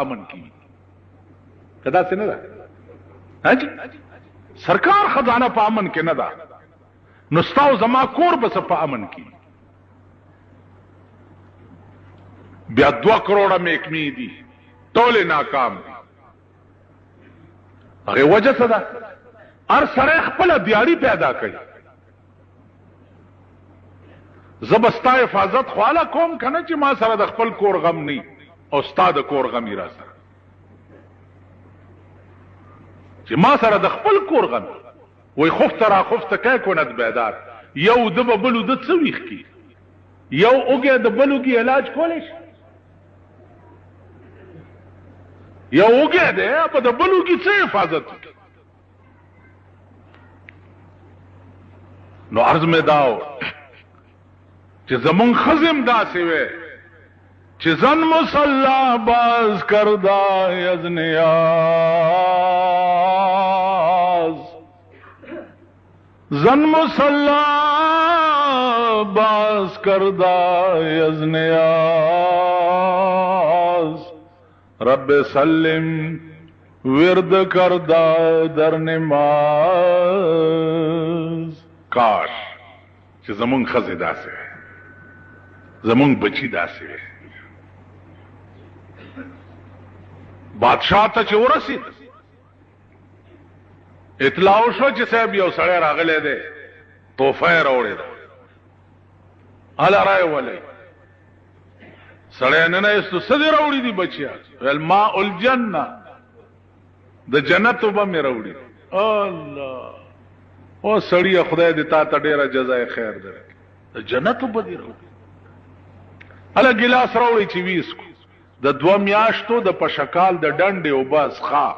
امن کی کدا څه نه ده هاجي سرکار خزانه په امن کې نه ده نو ستاو زما کور بس په امن کې بیا 2 کروڑه محکمې دي ټول ناکام دي هغه وجه څه ده هر سره خپل دیاری پیدا کوي زبستا حفاظت خواله کوم کنه چې ما سره د خپل کور غم نه او استاد کور غم را سره چې ما سره د خپل کور غم وای خفت را خفت کای کند بیدار یو د بلو د څويخ کی یو اوګه د بلو کی علاج کولې یو اوګه ده په د بلو کی څه حفاظت نو عرض میں داو چې زمون خزم داسې وې چې زن مصلا باز کردا یزنیاز زن مصلا باز کردا یزنیاز رب سلم ورد کردا در نماز کاش چې زمون خزه داسې وې زمون بچی داسې وې بادشاہ ته چې ورسید اطلاع شو چې صاحب یو سړی راغلی دی توفه راوړې ده الا راي ولې سړی نه ایستو سدي راوړي دي بچیا الماء الجنه د جنت وب مې راوړي الله او سړی خدای دې تا ته ډیره جزای خیر درکړي د جنت وب دې راوړي الا ګلاس راوړي چې ویسکو د 2 میاشتو د پشکال د ډنډې او بس خا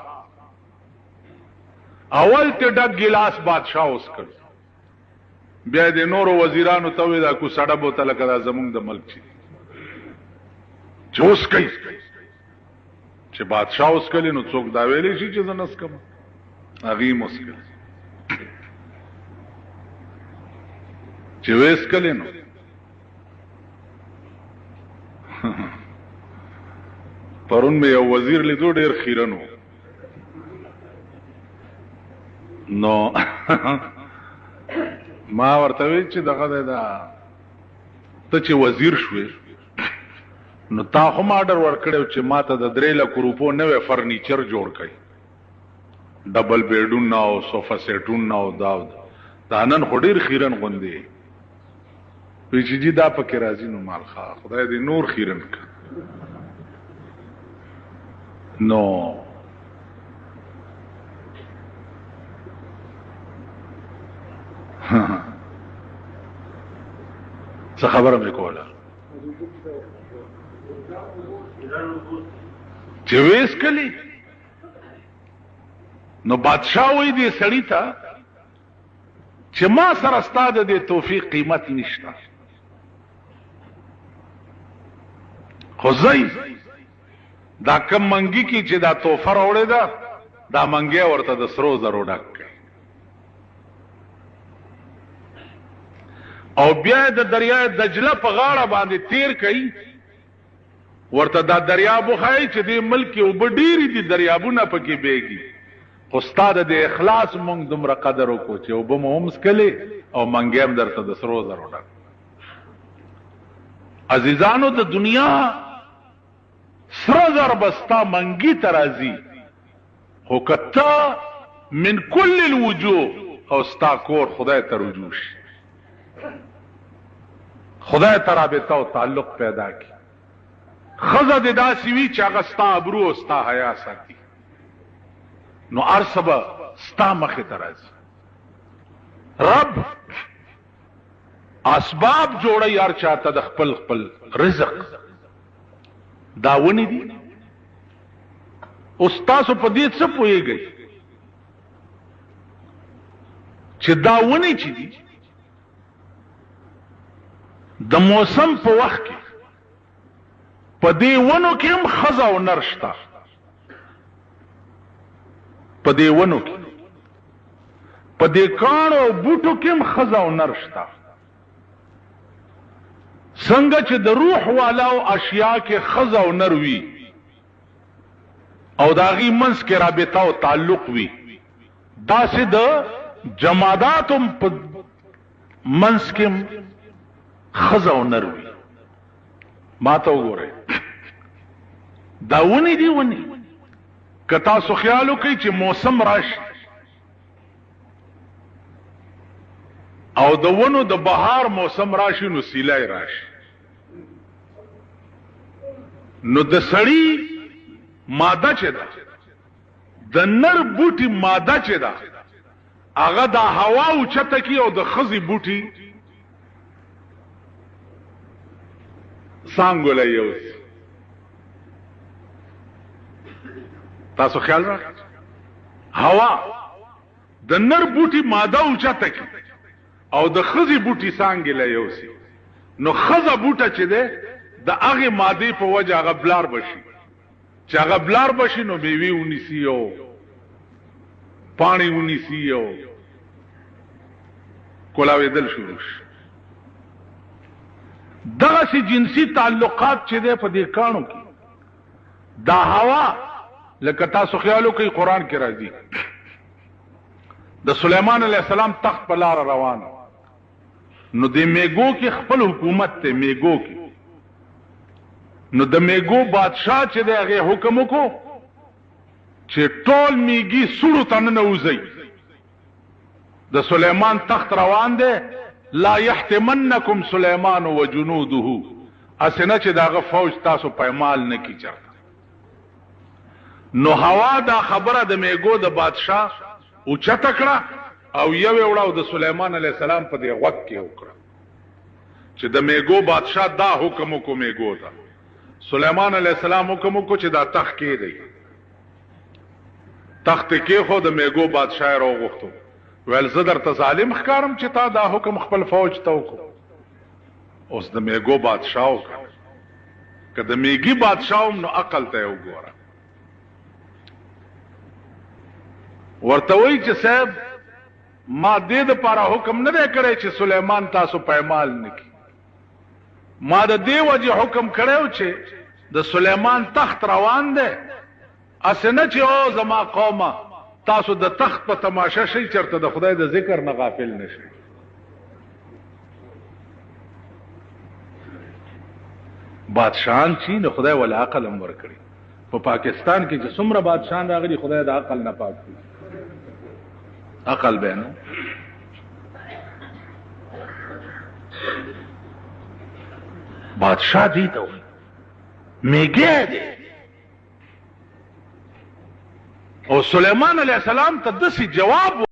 اول ته ډک ګلاس بادشاہ اوس کړ بیا د نورو وزیرانو ته وې دا کو سړه بوتل کړه زمونږ د ملک چي جوس کوي چې بادشاہ اوس کړي نو څوک دا ویلې شي چې زنس کم اغي مسکل چې وېس کړي نو پرون مې یو وزیر لیدو ډېر خیرنو نو ما ورته وی چې دغه دا ته چې وزیر شوې نو تا هم آرډر ورکړو چې ماته د 3 لک روپو نوې فرنیچر جوړ کړي ډبل بیډونه او صوفا سیټونه او دا نن خډیر خیرن غوندي وی چې دا پکې راځي نو مال خا خدای دې نور خیرن کړي نو څه خبره مې کوله چې وېس کلی نو بادشاہ وې دې سړی ته چې ما سره ستاد دې توفیق قیمت نشته خو زئی دا کم منګي کی چې دا توفه راوړې ده دا منګي ورته د سرو زرو ډک او بیا د دریای دجله په غاړه باندې تیر کړي ورته دا دریاب وخای چې د ملک او بډيري دي دریابونه پکې بیږي خو استاد د اخلاص مونږ دومره قدر وکړو چې او به مومس کله او منګي هم درته د سرو زرو ډک عزیزانو د دنیا سرزر بستا منگی ترازی خو کتا من کل الوجوه او ستا کور خدای تر رجوش خدای تر رابطه و تعلق پیدا کی خزد داسی وی چاگه ستا ابرو و ستا حیا ساتی نو ارسبا ستا مخی ترازی رب اسباب جوڑی ار چاہتا د خپل خپل رزق داونی دی استاسو په دې څه پويږي چې داونی چي دي د موسم په وخت کې په دې ونو کې هم خزا او نرشتا په دې ونو کې په دې کانو او بوټو کې هم خزا او نرشتا څنګه چې د روح والاو اشیاء کې خزا او نروي او دا غي منس کې رابطه او تعلق وي داسې د جماداتم په منس کې خزه او نر وي. ما ته وګورئ دا ونی دی ونی که تاسو خیال وکئ چې موسم راشي او د ونو د بهار موسم راشي نو سیلای راشي نو د سړی ماده چې ده د نر بوټي ماده چې ده هغه د هوا اوچته کی او د خزي بوټي څنګه یوس تاسو خیال را هوا د نر بوټي ماده اوچته کی او د خزي بوټي څنګه یوسي نو خزه بوټه چې ده د هغه ماده په وجه هغه بلار بشي چې هغه بلار بشي نو میوي ونیسي او پانی ونیسي او کولاویدل شروع شي. دغه سي جنسي تعلقات چې ده په دې کانو کې دا هوا لکه تاسو خیال وکړئ قران کې راځي د سليمان عليه السلام تخت په لار روان نو د میګو کې خپل حکومت ته میګو کې نو د میګو بادشاہ چې دغه حکم وکړو چې ټول میګي سړو ته نه وځي د سليمان تخت روان دی لا يحتمنكم سليمان وجنوده اسنه چې دغه فوج تاسو پېمال نه کی چرته نو هوا دا خبره د میګو د بادشاہ او چتکړه او یو وړاو د سليمان عليه السلام په دې وخت کې وکړه چې د میګو بادشاہ دا حکم کو میګو دا سليمان عليه السلام حکم کو چې دا تخت کې دی تخت کې خو د میګو بادشاہ راغوښتو ول زدر ته ظالم ښکارم چې تا دا حکم خپل فوج ته وکړو اوس د میګو بادشاہ وکړه که د میګي بادشاہ نو عقل ته وګوره ورته وی چې صاحب ما دې د پاره حکم نه دی کړی چې سليمان تاسو پېمال نکي ما د دې وجه حکم کړو چې د سليمان تخت روان دی اسنه چې او زما قومه تاسو د تخت په تماشا شي چرته د خدای د ذکر نه غافل نشئ. بادشاہان چې نو خدای ول عقل هم ورکړي په پاکستان کې چې څومره بادشاہان راغلي خدای د عقل نه پاک کړي عقل به نه بادشاہ دی ته میګه دی او سليمان عليه السلام ته داسې جواب